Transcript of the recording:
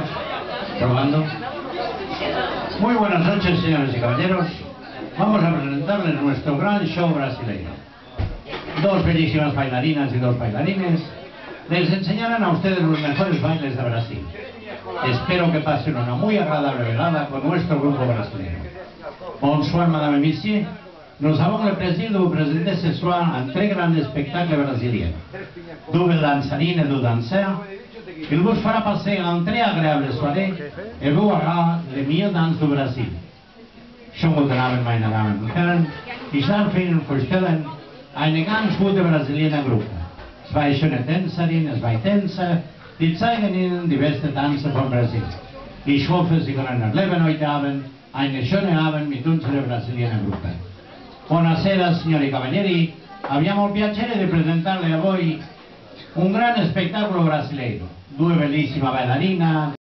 probando, probando. Muy buenas noches, señores y caballeros. Vamos a presentarles nuestro gran show brasileño. Dos bellísimas bailarinas y dos bailarines les enseñarán a ustedes los mejores bailes de Brasil. Espero que pasen una muy agradable velada con nuestro grupo brasileño. Bonsoir, madame et messieurs. Nous avons le plaisir de vous présenter ce soir un très grand spectacle brésilien. Double danserine et deux danseurs. Il vous fera passer une très agréable soirée et vous aura les meilleures danses du Brésil. Schönen guten Abend, meine Damen und Herren. Ich darf Ihnen vorstellen eine ganz gute brasilianische Gruppe. Zwei schöne Tänzerinnen, zwei Tänzer, die zeigen Ihnen die beste Tanze von Brasil. Ich hoffe, Sie können erleben heute Abend einen schönen Abend mit unserer brasilianischen Gruppe. Buonasera signori cavalieri, abbiamo il piacere di presentarle a voi un grande spettacolo brasileiro. Due bellissime ballerine,